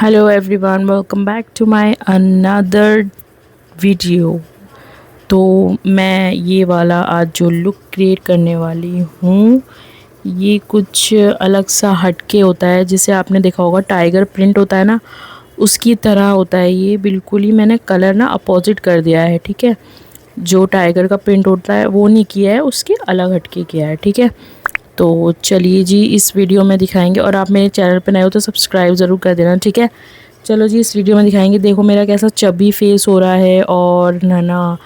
Hello everyone, welcome back to my another video. तो मैं ये वाला आज जो लुक क्रिएट करने वाली हूँ, ये कुछ अलग सा हटके होता है। जिसे आपने देखा होगा टाइगर प्रिंट होता है ना, उसकी तरह होता है। ये बिल्कुल ही मैंने कलर ना अपोजिट कर दिया है, ठीक है। जो टाइगर का प्रिंट होता है वो नहीं किया है, उसके अलग हटके किया है, ठीक है। तो चलिए जी, इस वीडियो में दिखाएंगे। और आप मेरे चैनल पर नए हो तो सब्सक्राइब ज़रूर कर देना, ठीक है। चलो जी, इस वीडियो में दिखाएंगे। देखो मेरा कैसा चबी फेस हो रहा है और ना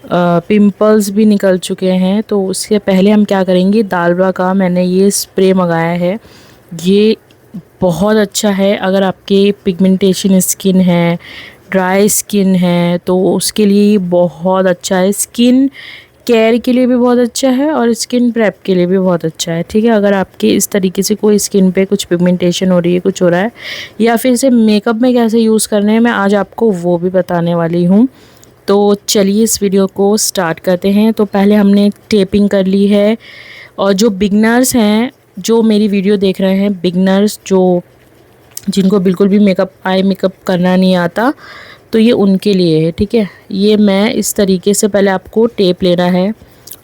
पिंपल्स भी निकल चुके हैं। तो उससे पहले हम क्या करेंगे, दालबा का मैंने ये स्प्रे मंगाया है। ये बहुत अच्छा है अगर आपके पिगमेंटेशन स्किन है, ड्राई स्किन है, तो उसके लिए ये बहुत अच्छा है। स्किन केयर के लिए भी बहुत अच्छा है और स्किन प्रेप के लिए भी बहुत अच्छा है, ठीक है। अगर आपके इस तरीके से कोई स्किन पे कुछ पिगमेंटेशन हो रही है, कुछ हो रहा है, या फिर इसे मेकअप में कैसे यूज़ करने हैं, मैं आज आपको वो भी बताने वाली हूँ। तो चलिए इस वीडियो को स्टार्ट करते हैं। तो पहले हमने टेपिंग कर ली है। और जो बिगनर्स हैं, जो मेरी वीडियो देख रहे हैं, बिगनर्स जो जिनको बिल्कुल भी आई मेकअप करना नहीं आता, तो ये उनके लिए है, ठीक है। ये मैं इस तरीके से पहले आपको टेप लेना है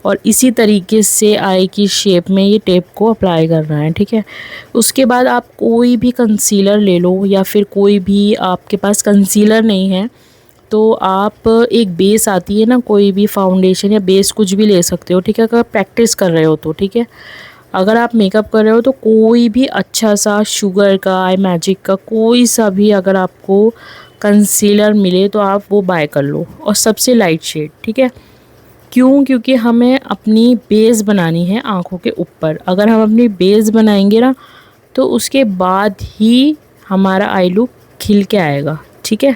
और इसी तरीके से आई की शेप में ये टेप को अप्लाई करना है, ठीक है। उसके बाद आप कोई भी कंसीलर ले लो, या फिर कोई भी आपके पास कंसीलर नहीं है तो आप एक बेस आती है ना, कोई भी फाउंडेशन या बेस कुछ भी ले सकते हो, ठीक है। अगर प्रैक्टिस कर रहे हो तो, ठीक है। अगर आप मेकअप कर रहे हो तो कोई भी अच्छा सा शुगर का, आई मैजिक का कोई सा भी अगर आपको कंसीलर मिले तो आप वो बाय कर लो, और सबसे लाइट शेड, ठीक है। क्यों? क्योंकि हमें अपनी बेस बनानी है आँखों के ऊपर। अगर हम अपनी बेस बनाएंगे ना, तो उसके बाद ही हमारा आई लुक खिल के आएगा, ठीक है।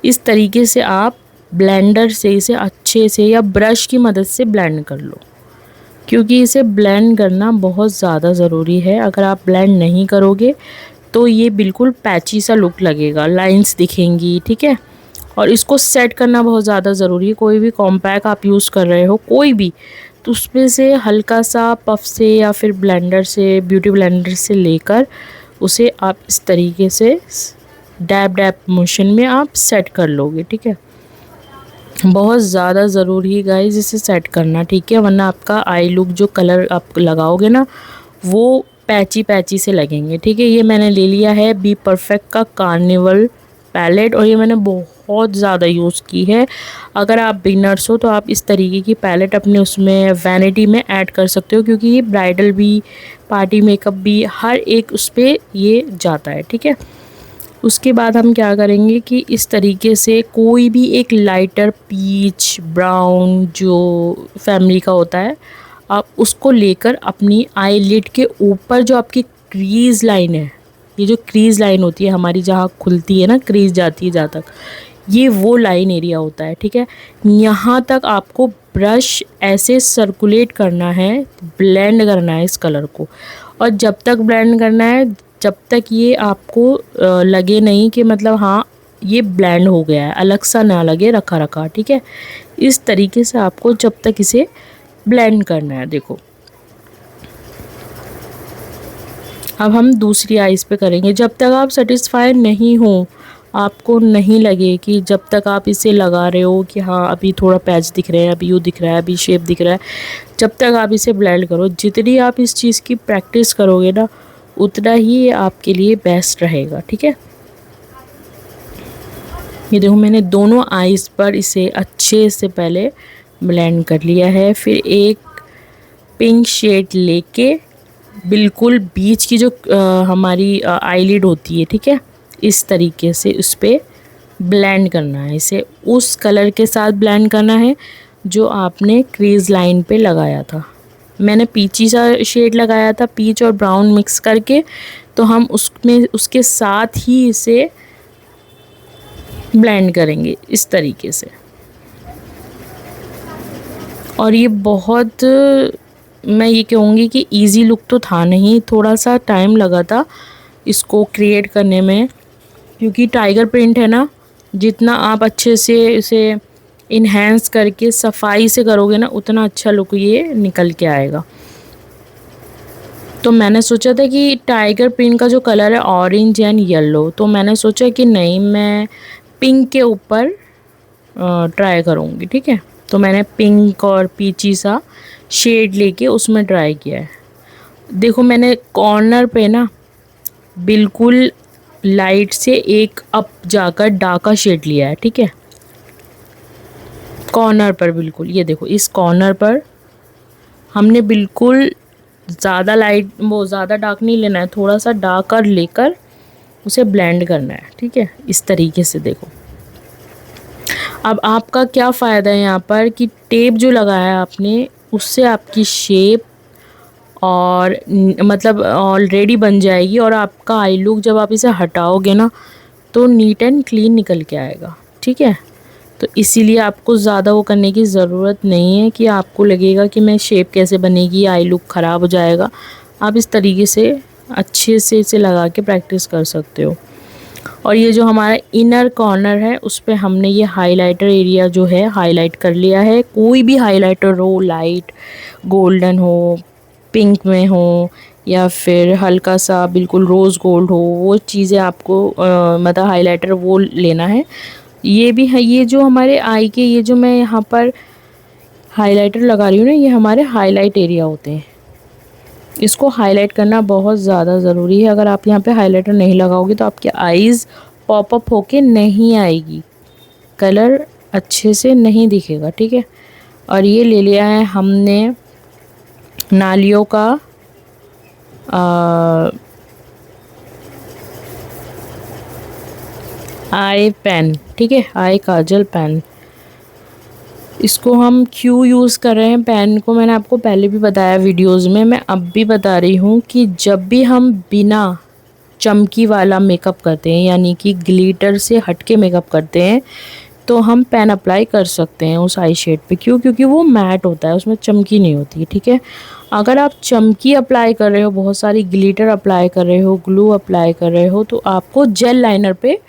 इस तरीके से आप ब्लेंडर से इसे अच्छे से या ब्रश की मदद से ब्लेंड कर लो, क्योंकि इसे ब्लेंड करना बहुत ज़्यादा ज़रूरी है। अगर आप ब्लेंड नहीं करोगे तो ये बिल्कुल पैची सा लुक लगेगा, लाइंस दिखेंगी, ठीक है। और इसको सेट करना बहुत ज़्यादा ज़रूरी है। कोई भी कॉम्पैक्ट आप यूज़ कर रहे हो, कोई भी, तो उसमें से हल्का सा पफ से या फिर ब्लेंडर से, ब्यूटी ब्लेंडर से लेकर उसे आप इस तरीके से डैब डैब मोशन में आप सेट कर लोगे, ठीक है। बहुत ज़्यादा ज़रूरी है गाइस इसे सेट करना, ठीक है। वरना आपका आई लुक जो कलर आप लगाओगे ना, वो पैची पैची से लगेंगे, ठीक है। ये मैंने ले लिया है बी परफेक्ट का कार्निवल पैलेट, और ये मैंने बहुत ज़्यादा यूज़ की है। अगर आप बिगनर्स हो तो आप इस तरीके की पैलेट अपने उसमें वैनिटी में ऐड कर सकते हो, क्योंकि ये ब्राइडल भी, पार्टी मेकअप भी, हर एक उस पर ये जाता है, ठीक है। उसके बाद हम क्या करेंगे कि इस तरीके से कोई भी एक लाइटर पीच ब्राउन जो फैमिली का होता है, आप उसको लेकर अपनी आईलिड के ऊपर जो आपकी क्रीज़ लाइन है, ये जो क्रीज़ लाइन होती है हमारी, जहाँ खुलती है ना, क्रीज़ जाती है जहाँ तक, ये वो लाइन एरिया होता है, ठीक है। यहाँ तक आपको ब्रश ऐसे सर्कुलेट करना है, ब्लेंड करना है इस कलर को। और जब तक ब्लेंड करना है, जब तक ये आपको लगे नहीं कि मतलब हाँ ये ब्लेंड हो गया है, अलग सा ना लगे रखा रखा, ठीक है। इस तरीके से आपको जब तक इसे ब्लेंड करना है। देखो अब हम दूसरी आइज़ पे करेंगे। जब तक आप सेटिस्फाई नहीं हो, आपको नहीं लगे कि जब तक आप इसे लगा रहे हो कि हाँ अभी थोड़ा पैच दिख रहे हैं, अभी यू दिख रहा है, अभी शेप दिख रहा है, जब तक आप इसे ब्लेंड करो। जितनी आप इस चीज़ की प्रैक्टिस करोगे ना, उतना ही ये आपके लिए बेस्ट रहेगा, ठीक है। ये देखो मैंने दोनों आईज़ पर इसे अच्छे से पहले ब्लेंड कर लिया है। फिर एक पिंक शेड लेके बिल्कुल बीच की जो हमारी आईलिड होती है, ठीक है, इस तरीके से उस पर ब्लेंड करना है। इसे उस कलर के साथ ब्लेंड करना है जो आपने क्रीज लाइन पे लगाया था। मैंने पीची सा शेड लगाया था, पीच और ब्राउन मिक्स करके, तो हम उसमें उसके साथ ही इसे ब्लेंड करेंगे इस तरीके से। और ये बहुत, मैं ये कहूँगी कि इजी लुक तो था नहीं, थोड़ा सा टाइम लगा था इसको क्रिएट करने में, क्योंकि टाइगर प्रिंट है ना, जितना आप अच्छे से इसे इन्हेंस करके सफाई से करोगे ना, उतना अच्छा लुक ये निकल के आएगा। तो मैंने सोचा था कि टाइगर प्रिंट का जो कलर है ऑरेंज एंड येलो, तो मैंने सोचा कि नहीं, मैं पिंक के ऊपर ट्राई करूँगी, ठीक है। तो मैंने पिंक और पीची सा शेड लेके उसमें ट्राई किया है। देखो मैंने कॉर्नर पे ना बिल्कुल लाइट से एक अप जाकर डार्का शेड लिया है, ठीक है। कॉर्नर पर बिल्कुल, ये देखो इस कॉर्नर पर हमने बिल्कुल ज़्यादा लाइट वो ज़्यादा डार्क नहीं लेना है, थोड़ा सा डार्कर लेकर उसे ब्लेंड करना है, ठीक है। इस तरीके से देखो। अब आपका क्या फ़ायदा है यहाँ पर कि टेप जो लगाया है आपने उससे आपकी शेप और मतलब ऑलरेडी बन जाएगी, और आपका आई लुक जब आप इसे हटाओगे ना तो नीट एंड क्लीन निकल के आएगा, ठीक है। तो इसीलिए आपको ज़्यादा वो करने की ज़रूरत नहीं है कि आपको लगेगा कि मैं शेप कैसे बनेगी, आई लुक ख़राब हो जाएगा। आप इस तरीके से अच्छे से इसे लगा के प्रैक्टिस कर सकते हो। और ये जो हमारा इनर कॉर्नर है उस पे हमने ये हाइलाइटर एरिया जो है हाईलाइट कर लिया है। कोई भी हाइलाइटर हो, लाइट गोल्डन हो, पिंक में हो, या फिर हल्का सा बिल्कुल रोज़ गोल्ड हो, वो चीज़ें आपको मतलब हाइलाइटर वो लेना है। ये भी है, ये जो हमारे आई के ये जो मैं यहाँ पर हाइलाइटर लगा रही हूँ ना, ये हमारे हाईलाइट एरिया होते हैं। इसको हाईलाइट करना बहुत ज़्यादा ज़रूरी है। अगर आप यहाँ पे हाइलाइटर नहीं लगाओगे तो आपकी आईज़ पॉपअप होके नहीं आएगी, कलर अच्छे से नहीं दिखेगा, ठीक है। और ये ले लिया है हमने नालियों का आई पेन, ठीक है, आई काजल पेन। इसको हम क्यों यूज़ कर रहे हैं पेन को, मैंने आपको पहले भी बताया वीडियोस में, मैं अब भी बता रही हूँ कि जब भी हम बिना चमकी वाला मेकअप करते हैं, यानी कि ग्लिटर से हटके मेकअप करते हैं, तो हम पेन अप्लाई कर सकते हैं उस आई शेड पे। क्यों? क्योंकि वो मैट होता है, उसमें चमकी नहीं होती है, ठीक है। अगर आप चमकी अप्लाई कर रहे हो, बहुत सारी ग्लिटर अप्लाई कर रहे हो, ग्लू अप्लाई कर रहे हो, तो आपको जेल लाइनर पे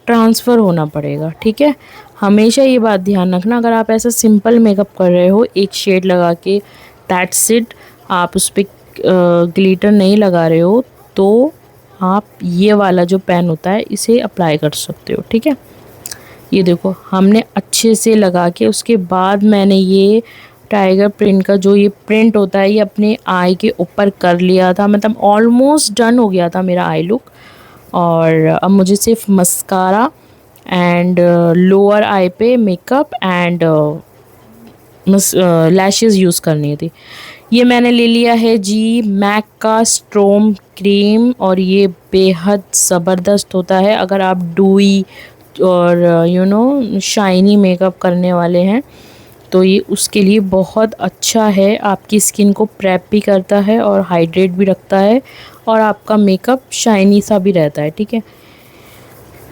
ट्रांसफ़र होना पड़ेगा, ठीक है। हमेशा ये बात ध्यान रखना, अगर आप ऐसा सिंपल मेकअप कर रहे हो एक शेड लगा के, दैट्स इट, आप उस पर ग्लिटर नहीं लगा रहे हो, तो आप ये वाला जो पेन होता है इसे अप्लाई कर सकते हो, ठीक है। ये देखो हमने अच्छे से लगा के उसके बाद मैंने ये टाइगर प्रिंट का जो ये प्रिंट होता है ये अपने आई के ऊपर कर लिया था, मतलब ऑलमोस्ट डन हो गया था मेरा आई लुक। और अब मुझे सिर्फ मस्कारा एंड लोअर आई पे मेकअप एंड लैशेज़ यूज़ करनी थी। ये मैंने ले लिया है जी मैक का स्ट्रोम क्रीम, और ये बेहद ज़बरदस्त होता है अगर आप डूई और शाइनी मेकअप करने वाले हैं, तो ये उसके लिए बहुत अच्छा है। आपकी स्किन को प्रेप भी करता है और हाइड्रेट भी रखता है, और आपका मेकअप शाइनी सा भी रहता है, ठीक है।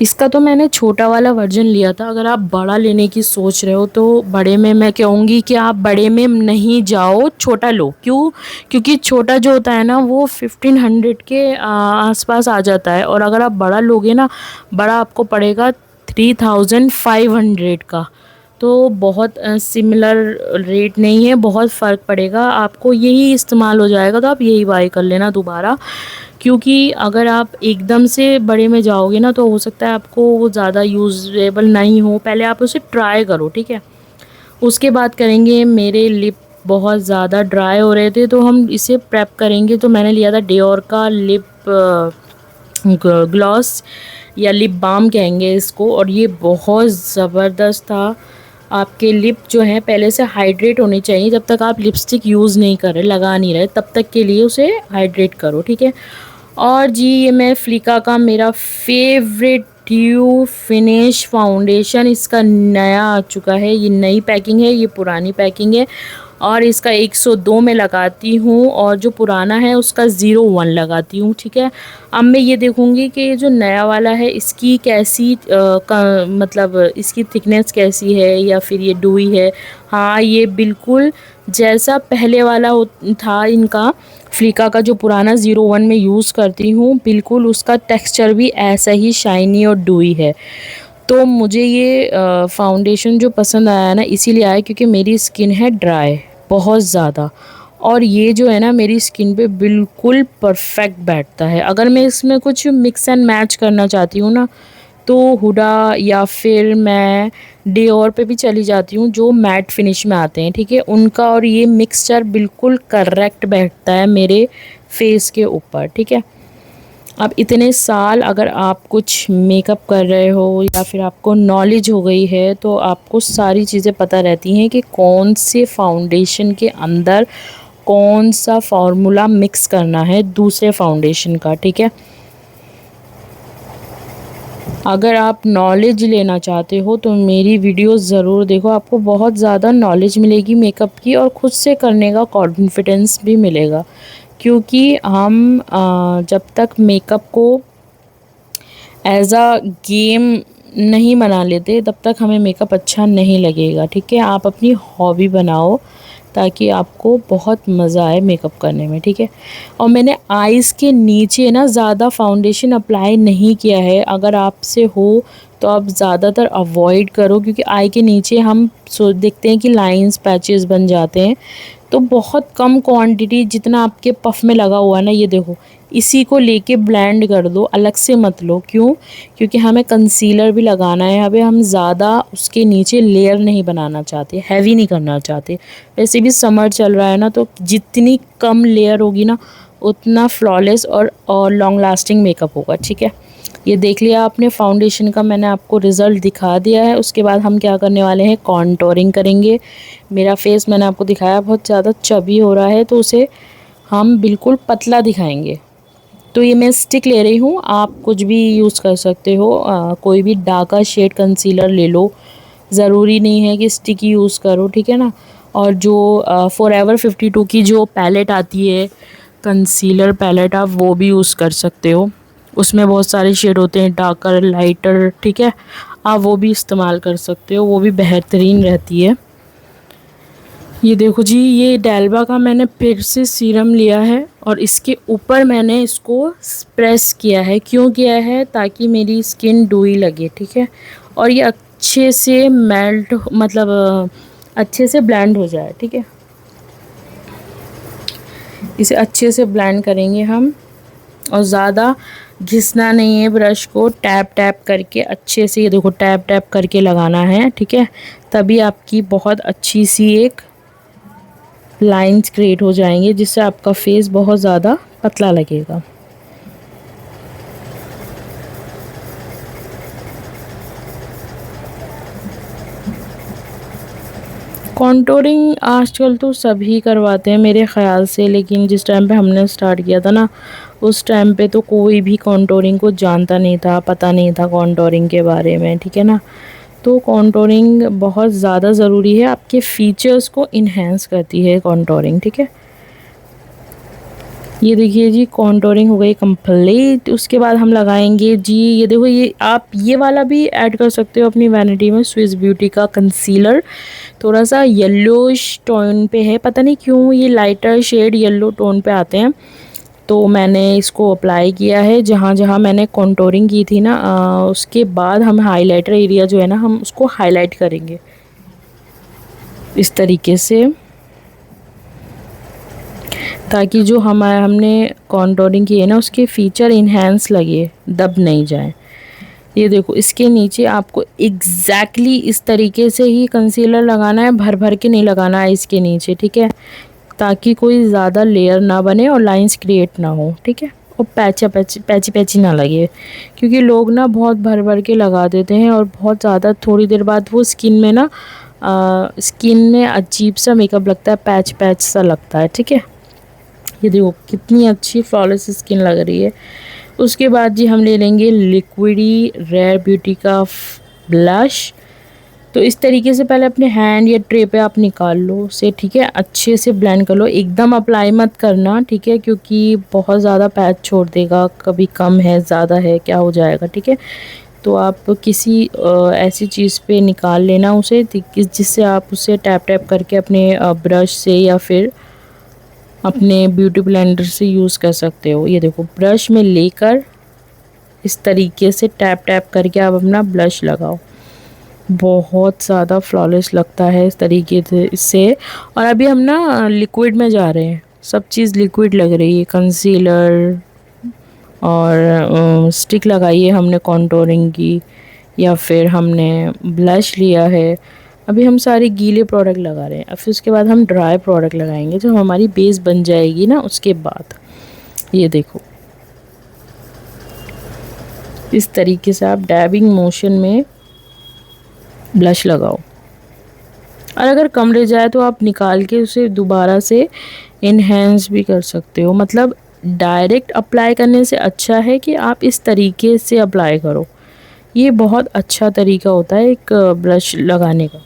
इसका तो मैंने छोटा वाला वर्जन लिया था। अगर आप बड़ा लेने की सोच रहे हो तो बड़े में मैं कहूँगी कि आप बड़े में नहीं जाओ, छोटा लो। क्यों? क्योंकि छोटा जो होता है ना वो 1500 के आसपास आ जाता है, और अगर आप बड़ा लोगे ना, बड़ा आपको पड़ेगा 3500 का। तो बहुत सिमिलर रेट नहीं है, बहुत फ़र्क पड़ेगा आपको, यही इस्तेमाल हो जाएगा, तो आप यही बाय कर लेना दोबारा। क्योंकि अगर आप एकदम से बड़े में जाओगे ना तो हो सकता है आपको वो ज़्यादा यूज़ेबल नहीं हो, पहले आप उसे ट्राई करो, ठीक है। उसके बाद करेंगे, मेरे लिप बहुत ज़्यादा ड्राई हो रहे थे तो हम इसे प्रेप करेंगे। तो मैंने लिया था डियोर का लिप ग्लॉस या लिप बाम कहेंगे इसको, और ये बहुत ज़बरदस्त था। आपके लिप जो है पहले से हाइड्रेट होने चाहिए, जब तक आप लिपस्टिक यूज़ नहीं कर रहे, लगा नहीं रहे, तब तक के लिए उसे हाइड्रेट करो, ठीक है। और जी ये मैं फ्लिका का मेरा फेवरेट ड्यू फिनिश फाउंडेशन, इसका नया आ चुका है, ये नई पैकिंग है, ये पुरानी पैकिंग है, और इसका 102 में लगाती हूँ, और जो पुराना है उसका 01 लगाती हूँ, ठीक है। अब मैं ये देखूँगी कि ये जो नया वाला है इसकी कैसी मतलब इसकी थिकनेस कैसी है, या फिर ये डूई है। हाँ, ये बिल्कुल जैसा पहले वाला था इनका फ्लिका का जो पुराना 01 में यूज़ करती हूँ, बिल्कुल उसका टेक्सचर भी ऐसा ही शाइनी और डूई है। तो मुझे ये फाउंडेशन जो पसंद आया ना इसीलिए आया क्योंकि मेरी स्किन है ड्राई बहुत ज़्यादा, और ये जो है ना मेरी स्किन पे बिल्कुल परफेक्ट बैठता है। अगर मैं इसमें कुछ मिक्स एंड मैच करना चाहती हूँ ना, तो हुडा या फिर मैं डियोर पे भी चली जाती हूँ, जो मैट फिनिश में आते हैं, ठीक है, उनका और ये मिक्सचर बिल्कुल करेक्ट बैठता है मेरे फेस के ऊपर, ठीक है। अब इतने साल अगर आप कुछ मेकअप कर रहे हो या फिर आपको नॉलेज हो गई है, तो आपको सारी चीज़ें पता रहती हैं कि कौन से फाउंडेशन के अंदर कौन सा फार्मूला मिक्स करना है दूसरे फाउंडेशन का, ठीक है। अगर आप नॉलेज लेना चाहते हो तो मेरी वीडियो ज़रूर देखो, आपको बहुत ज़्यादा नॉलेज मिलेगी मेकअप की और ख़ुद से करने का कॉन्फिडेंस भी मिलेगा। क्योंकि हम जब तक मेकअप को एज अ गेम नहीं बना लेते तब तक हमें मेकअप अच्छा नहीं लगेगा, ठीक है। आप अपनी हॉबी बनाओ ताकि आपको बहुत मज़ा आए मेकअप करने में, ठीक है। और मैंने आइज़ के नीचे ना ज़्यादा फाउंडेशन अप्लाई नहीं किया है। अगर आपसे हो तो आप ज़्यादातर अवॉइड करो, क्योंकि आई के नीचे हम देखते हैं कि लाइंस पैचेस बन जाते हैं। तो बहुत कम क्वांटिटी, जितना आपके पफ में लगा हुआ है ना, ये देखो, इसी को लेके ब्लेंड कर दो, अलग से मत लो। क्यों? क्योंकि हमें कंसीलर भी लगाना है। अभी हम ज़्यादा उसके नीचे लेयर नहीं बनाना चाहते, हैवी नहीं करना चाहते। वैसे भी समर चल रहा है ना, तो जितनी कम लेयर होगी ना उतना फ्लॉलेस और लॉन्ग लास्टिंग मेकअप होगा, ठीक है। ये देख लिया आपने, फाउंडेशन का मैंने आपको रिज़ल्ट दिखा दिया है। उसके बाद हम क्या करने वाले हैं, कॉन्टोरिंग करेंगे। मेरा फेस मैंने आपको दिखाया बहुत ज़्यादा चबी हो रहा है, तो उसे हम बिल्कुल पतला दिखाएंगे। तो ये मैं स्टिक ले रही हूँ, आप कुछ भी यूज़ कर सकते हो। कोई भी डार्कर शेड कंसीलर ले लो, ज़रूरी नहीं है कि स्टिक यूज़ करो, ठीक है ना। और जो फॉरएवर 52 की जो पैलेट आती है, कंसीलर पैलेट, आप वो भी यूज़ कर सकते हो। उसमें बहुत सारे शेड होते हैं, डार्कर, लाइटर, ठीक है। आप वो भी इस्तेमाल कर सकते हो, वो भी बेहतरीन रहती है। ये देखो जी, ये डेल्बा का मैंने फिर से सीरम लिया है और इसके ऊपर मैंने इसको प्रेस किया है। क्यों किया है? ताकि मेरी स्किन डूई लगे, ठीक है, और ये अच्छे से मेल्ट, मतलब अच्छे से ब्लेंड हो जाए, ठीक है। इसे अच्छे से ब्लेंड करेंगे हम, और ज़्यादा घिसना नहीं है ब्रश को, टैप टैप करके अच्छे से, ये देखो, टैप टैप करके लगाना है, ठीक है। तभी आपकी बहुत अच्छी सी एक लाइंस क्रिएट हो जाएंगे, जिससे आपका फेस बहुत ज़्यादा पतला लगेगा। कॉन्टोरिंग आजकल तो सभी करवाते हैं मेरे ख़्याल से, लेकिन जिस टाइम पे हमने स्टार्ट किया था ना, उस टाइम पे तो कोई भी कॉन्टोरिंग को जानता नहीं था, पता नहीं था कॉन्टोरिंग के बारे में, ठीक है ना। तो कॉन्टोरिंग बहुत ज़्यादा ज़रूरी है, आपके फीचर्स को इन्हेंस करती है कॉन्टोरिंग, ठीक है। ये देखिए जी, कॉन्टोरिंग हो गई कंप्लीट। उसके बाद हम लगाएंगे जी, ये देखो, ये आप ये वाला भी ऐड कर सकते हो अपनी वैनिटी में, स्विस ब्यूटी का कंसीलर। थोड़ा सा येलोइश टोन पे है, पता नहीं क्यों ये लाइटर शेड येलो टोन पे आते हैं। तो मैंने इसको अप्लाई किया है जहाँ जहाँ मैंने कॉन्टोरिंग की थी ना। उसके बाद हम हाइलाइटर एरिया जो है ना, हम उसको हाईलाइट करेंगे इस तरीके से, ताकि जो हमने कॉन्टोरिंग की है ना, उसके फीचर इन्हेंस लगे, दब नहीं जाए। ये देखो, इसके नीचे आपको एग्जैक्टली इस तरीके से ही कंसीलर लगाना है, भर भर के नहीं लगाना है इसके नीचे, ठीक है, ताकि कोई ज़्यादा लेयर ना बने और लाइंस क्रिएट ना हो, ठीक है, और पैची पैची ना लगे। क्योंकि लोग ना बहुत भर भर के लगा देते हैं और बहुत ज़्यादा थोड़ी देर बाद वो स्किन में ना स्किन में अजीब सा मेकअप लगता है, पैच पैच सा लगता है, ठीक है। ये देखो कितनी अच्छी फ्लॉलेस स्किन लग रही है। उसके बाद जी हम ले लेंगे लिक्विडी रेयर ब्यूटी का ब्लश। तो इस तरीके से पहले अपने हैंड या ट्रे पे आप निकाल लो उसे, ठीक है, अच्छे से ब्लेंड कर लो, एकदम अप्लाई मत करना, ठीक है, क्योंकि बहुत ज़्यादा पैच छोड़ देगा, कभी कम है ज़्यादा है क्या हो जाएगा, ठीक है। तो आप किसी ऐसी चीज़ पे निकाल लेना उसे, जिससे आप उसे टैप टैप करके अपने ब्रश से या फिर अपने ब्यूटी ब्लेंडर से यूज़ कर सकते हो। ये देखो, ब्रश में लेकर इस तरीके से टैप टैप करके आप अपना ब्लश लगाओ। बहुत ज़्यादा फ्लॉलेस लगता है इस तरीके से इससे। और अभी हम ना लिक्विड में जा रहे हैं, सब चीज़ लिक्विड लग रही है। कंसीलर और स्टिक लगाई है हमने कॉन्टोरिंग की, या फिर हमने ब्लश लिया है। अभी हम सारे गीले प्रोडक्ट लगा रहे हैं, अब फिर उसके बाद हम ड्राई प्रोडक्ट लगाएंगे जो हमारी बेस बन जाएगी ना उसके बाद। ये देखो इस तरीके से आप डैबिंग मोशन में ब्लश लगाओ, और अगर कम रह जाए तो आप निकाल के उसे दोबारा से इन्हेंस भी कर सकते हो। मतलब डायरेक्ट अप्लाई करने से अच्छा है कि आप इस तरीके से अप्लाई करो। ये बहुत अच्छा तरीका होता है एक ब्रश लगाने का।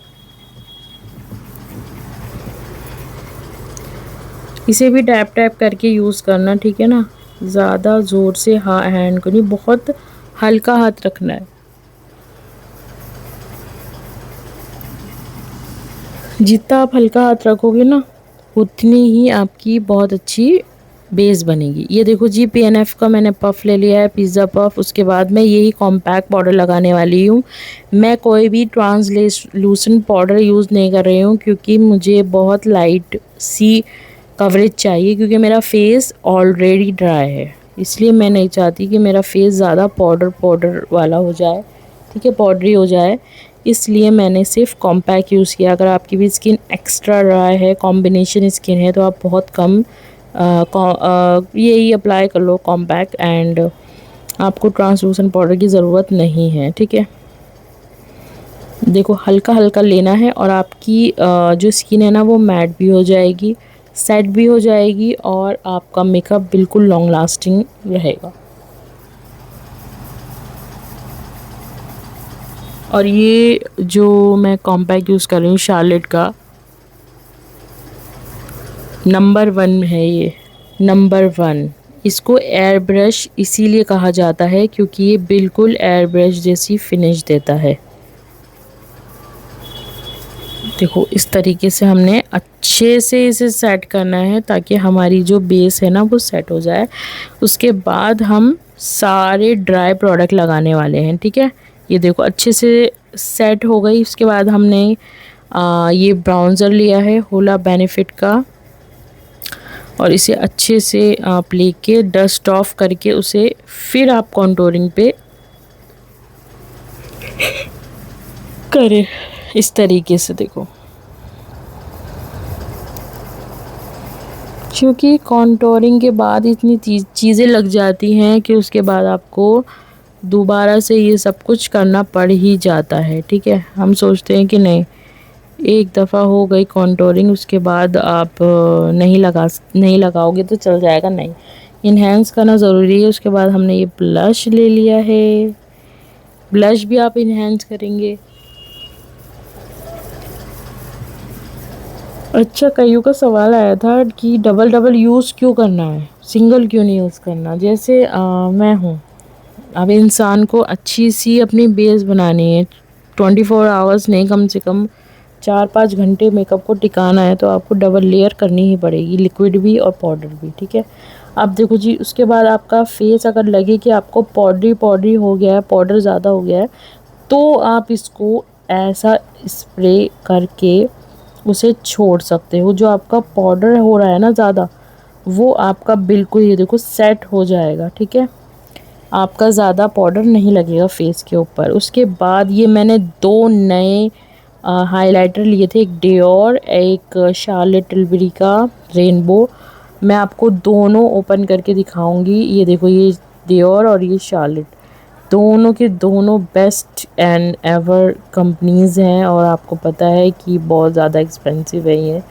इसे भी टैप टैप करके यूज़ करना, ठीक है ना, ज़्यादा ज़ोर से हैंड को नहीं, बहुत हल्का हाथ रखना है। जितना आप हल्का हाथ रखोगे ना उतनी ही आपकी बहुत अच्छी बेस बनेगी। ये देखो जी, पीएनएफ का मैंने पफ़ ले लिया है, पिज़्ज़ा पफ़। उसके बाद मैं यही कॉम्पैक्ट पाउडर लगाने वाली हूँ। मैं कोई भी ट्रांसलूसेंट पाउडर यूज़ नहीं कर रही हूँ क्योंकि मुझे बहुत लाइट सी कवरेज चाहिए, क्योंकि मेरा फेस ऑलरेडी ड्राई है। इसलिए मैं नहीं चाहती कि मेरा फेस ज़्यादा पाउडर पाउडर वाला हो जाए, ठीक है, पाउडरी हो जाए। इसलिए मैंने सिर्फ कॉम्पैक्ट यूज़ किया। अगर आपकी भी स्किन एक्स्ट्रा ड्राई है, कॉम्बिनेशन स्किन है, तो आप बहुत कम यही अप्लाई कर लो कॉम्पैक्ट, एंड आपको ट्रांसलूसेंट पाउडर की ज़रूरत नहीं है, ठीक है। देखो हल्का हल्का लेना है और आपकी जो स्किन है ना वो मैट भी हो जाएगी, सेट भी हो जाएगी, और आपका मेकअप बिल्कुल लॉन्ग लास्टिंग रहेगा। और ये जो मैं कॉम्पैक्ट यूज़ कर रही हूँ शार्लेट का, नंबर 1 है ये, नंबर 1। इसको एयर ब्रश इसीलिए कहा जाता है क्योंकि ये बिल्कुल एयर ब्रश जैसी फिनिश देता है। देखो इस तरीके से हमने अच्छे से इसे सेट करना है ताकि हमारी जो बेस है ना वो सेट हो जाए। उसके बाद हम सारे ड्राई प्रोडक्ट लगाने वाले हैं, ठीक है। ये देखो अच्छे से सेट हो गई। उसके बाद हमने ये ब्राउज़र लिया है होला बेनिफिट का, और इसे अच्छे से आप लेके डस्ट ऑफ करके उसे फिर आप कॉन्टोरिंग पे करें इस तरीके से। देखो क्योंकि कॉन्टोरिंग के बाद इतनी चीज़ें लग जाती हैं कि उसके बाद आपको दोबारा से ये सब कुछ करना पड़ ही जाता है, ठीक है। हम सोचते हैं कि नहीं, एक दफ़ा हो गई कॉन्टोरिंग, उसके बाद आप नहीं लगाओगे तो चल जाएगा, नहीं, इन्हेंस करना ज़रूरी है। उसके बाद हमने ये ब्लश ले लिया है, ब्लश भी आप इन्हेंस करेंगे। अच्छा, कईयों का सवाल आया था कि डबल डबल यूज़ क्यों करना है, सिंगल क्यों नहीं यूज़ करना। जैसे मैं हूँ, अब इंसान को अच्छी सी अपनी बेस बनानी है, 24 आवर्स नहीं, कम से कम 4-5 घंटे मेकअप को टिकाना है, तो आपको डबल लेयर करनी ही पड़ेगी, लिक्विड भी और पाउडर भी, ठीक है। अब देखो जी, उसके बाद आपका फेस अगर लगे कि आपको पाउडरी पाउडरी हो गया है, पाउडर ज़्यादा हो गया है, तो आप इसको ऐसा स्प्रे करके उसे छोड़ सकते हो। जो आपका पाउडर हो रहा है ना ज़्यादा, वो आपका बिल्कुल ये देखो सेट हो जाएगा, ठीक है। आपका ज़्यादा पाउडर नहीं लगेगा फेस के ऊपर। उसके बाद ये मैंने 2 नए हाइलाइटर लिए थे, एक डियोर, एक शार्लेट टिलबरी का रेनबो। मैं आपको दोनों ओपन करके दिखाऊंगी। ये देखो, ये डियोर और ये शार्लेट, दोनों के दोनों बेस्ट एंड एवर कंपनीज़ हैं, और आपको पता है कि बहुत ज़्यादा एक्सपेंसिव है ये।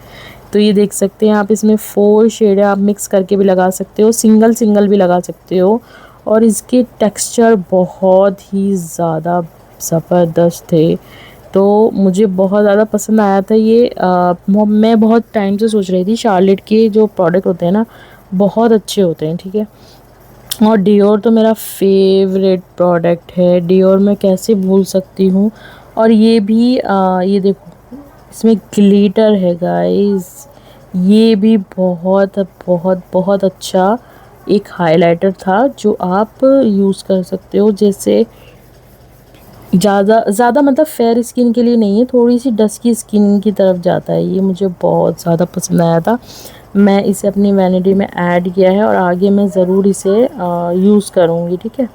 तो ये देख सकते हैं आप, इसमें 4 शेड है, आप मिक्स करके भी लगा सकते हो, सिंगल सिंगल भी लगा सकते हो। और इसके टेक्सचर बहुत ही ज़्यादा ज़बरदस्त थे, तो मुझे बहुत ज़्यादा पसंद आया था ये। मैं बहुत टाइम से सोच रही थी, शार्लेट के जो प्रोडक्ट होते हैं ना बहुत अच्छे होते हैं, ठीक है। और डियोर तो मेरा फेवरेट प्रोडक्ट है, डियोर मैं कैसे भूल सकती हूँ। और ये भी ये देखो, इसमें ग्लिटर है गाइस, ये भी बहुत बहुत बहुत अच्छा एक हाइलाइटर था जो आप यूज़ कर सकते हो। जैसे ज़्यादा ज़्यादा मतलब फेयर स्किन के लिए नहीं है, थोड़ी सी डस्की स्किन की तरफ जाता है। ये मुझे बहुत ज़्यादा पसंद आया था। मैं इसे अपनी वैनिटी में ऐड किया है और आगे मैं ज़रूर इसे यूज़ करूँगी, ठीक है।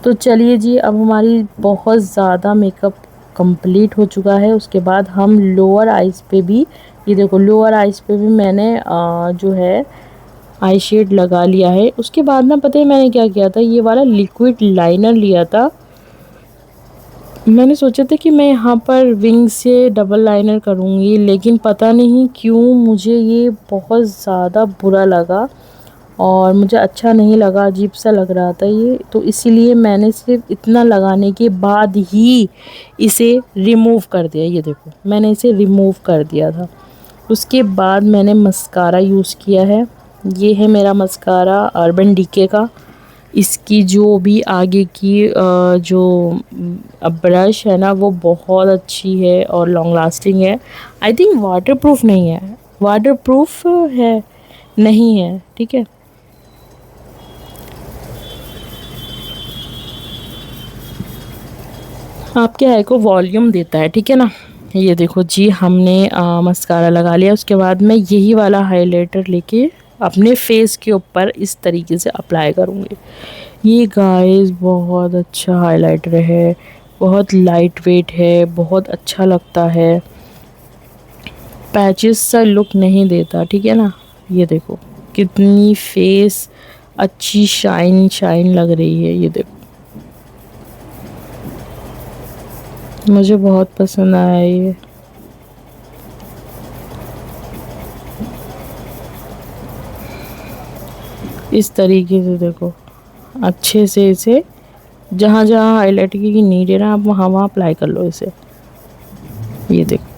तो चलिए जी, अब हमारी बहुत ज़्यादा मेकअप कंप्लीट हो चुका है। उसके बाद हम लोअर आइज़ पे भी, ये देखो लोअर आइज़ पे भी मैंने जो है आई शेड लगा लिया है। उसके बाद ना पता है मैंने क्या किया था, ये वाला लिक्विड लाइनर लिया था। मैंने सोचा था कि मैं यहाँ पर विंग से डबल लाइनर करूँगी, लेकिन पता नहीं क्यों मुझे ये बहुत ज़्यादा बुरा लगा और मुझे अच्छा नहीं लगा, अजीब सा लग रहा था ये। तो इसीलिए मैंने सिर्फ इतना लगाने के बाद ही इसे रिमूव कर दिया। ये देखो मैंने इसे रिमूव कर दिया था। उसके बाद मैंने मस्कारा यूज़ किया है। ये है मेरा मस्कारा अर्बन डीके का। इसकी जो भी आगे की जो ब्रश है ना वो बहुत अच्छी है और लॉन्ग लास्टिंग है। आई थिंक वाटरप्रूफ नहीं है, वाटरप्रूफ है नहीं है, ठीक है। आपके आई को वॉल्यूम देता है, ठीक है ना। ये देखो जी, हमने मस्कारा लगा लिया। उसके बाद मैं यही वाला हाइलाइटर लेके अपने फेस के ऊपर इस तरीके से अप्लाई करूँगी। ये गाइस बहुत अच्छा हाइलाइटर है, बहुत लाइट वेट है, बहुत अच्छा लगता है, पैचेस सा लुक नहीं देता, ठीक है ना। ये देखो कितनी फेस अच्छी शाइन शाइन लग रही है। ये देखो मुझे बहुत पसंद आया ये। इस तरीके से देखो अच्छे से इसे जहाँ जहाँ हाईलाइट की नीड है ना, आप वहाँ वहाँ अप्लाई कर लो इसे। ये देखो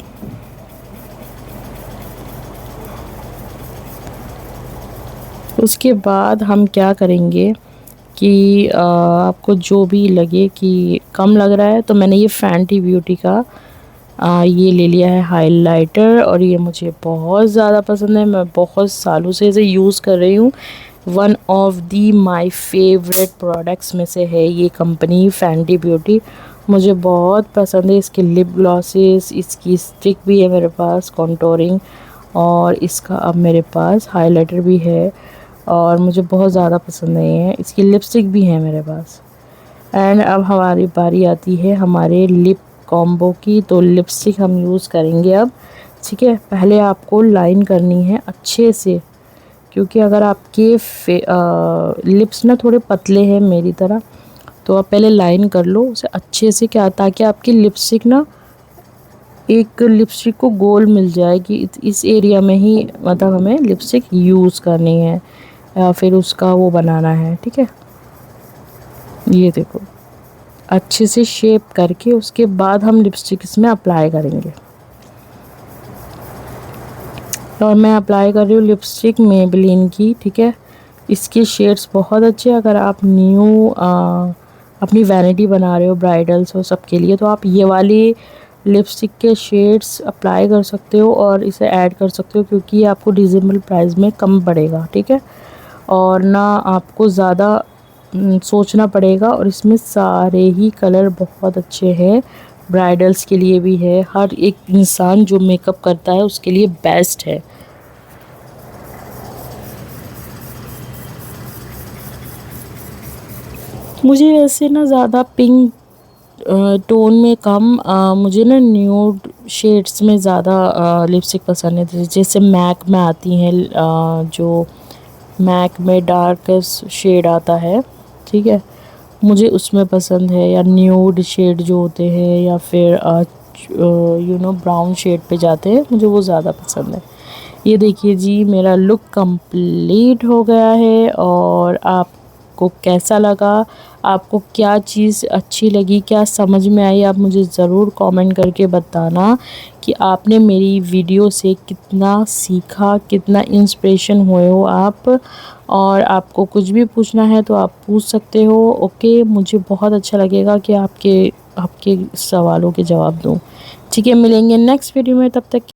उसके बाद हम क्या करेंगे कि आपको जो भी लगे कि कम लग रहा है, तो मैंने ये फैंटी ब्यूटी का ये ले लिया है हाइलाइटर और ये मुझे बहुत ज़्यादा पसंद है। मैं बहुत सालों से इसे यूज़ कर रही हूँ। One of the my favourite products में से है ये कंपनी फैंटी ब्यूटी। मुझे बहुत पसंद है। इसके लिप ग्लॉसेस, इसकी स्टिक भी है मेरे पास कॉन्टोरिंग, और इसका अब मेरे पास हाइलाइटर भी है और मुझे बहुत ज़्यादा पसंद है। इसकी लिपस्टिक भी है मेरे पास। एंड अब हमारी बारी आती है हमारे लिप कॉम्बो की। तो लिपस्टिक हम यूज़ करेंगे अब, ठीक है। पहले आपको लाइन करनी है अच्छे से, क्योंकि अगर आपके लिप्स ना थोड़े पतले हैं मेरी तरह, तो आप पहले लाइन कर लो उसे अच्छे से, क्या ताकि आपकी लिपस्टिक ना एक लिपस्टिक को गोल मिल जाए कि इस एरिया में ही मतलब हमें लिपस्टिक यूज़ करनी है या फिर उसका वो बनाना है, ठीक है। ये देखो अच्छे से शेप करके उसके बाद हम लिपस्टिक इसमें अप्लाई करेंगे। और मैं अप्लाई कर रही हूँ लिपस्टिक मेबेलिन की, ठीक है। इसके शेड्स बहुत अच्छे हैं। अगर आप न्यू अपनी वैनिटी बना रहे हो ब्राइडल्स और सबके लिए, तो आप ये वाली लिपस्टिक के शेड्स अप्लाई कर सकते हो और इसे ऐड कर सकते हो, क्योंकि ये आपको रिजनेबल प्राइस में कम पड़ेगा, ठीक है। और ना आपको ज़्यादा सोचना पड़ेगा। और इसमें सारे ही कलर बहुत अच्छे हैं, ब्राइडल्स के लिए भी है, हर एक इंसान जो मेकअप करता है उसके लिए बेस्ट है। मुझे वैसे ना ज़्यादा पिंक टोन में कम मुझे ना न्यूड शेड्स में ज़्यादा लिपस्टिक पसंद है। जैसे मैक में आती हैं जो मैक में डार्केस्ट शेड आता है, ठीक है, मुझे उसमें पसंद है। या न्यूड शेड जो होते हैं या फिर ब्राउन शेड पे जाते हैं, मुझे वो ज़्यादा पसंद है। ये देखिए जी, मेरा लुक कंप्लीट हो गया है। और आपको कैसा लगा, आपको क्या चीज़ अच्छी लगी, क्या समझ में आई, आप मुझे ज़रूर कमेंट करके बताना कि आपने मेरी वीडियो से कितना सीखा, कितना इंस्पिरेशन हुए हो आप। और आपको कुछ भी पूछना है तो आप पूछ सकते हो, ओके। मुझे बहुत अच्छा लगेगा कि आपके आपके सवालों के जवाब दूँ, ठीक है। मिलेंगे नेक्स्ट वीडियो में, तब तक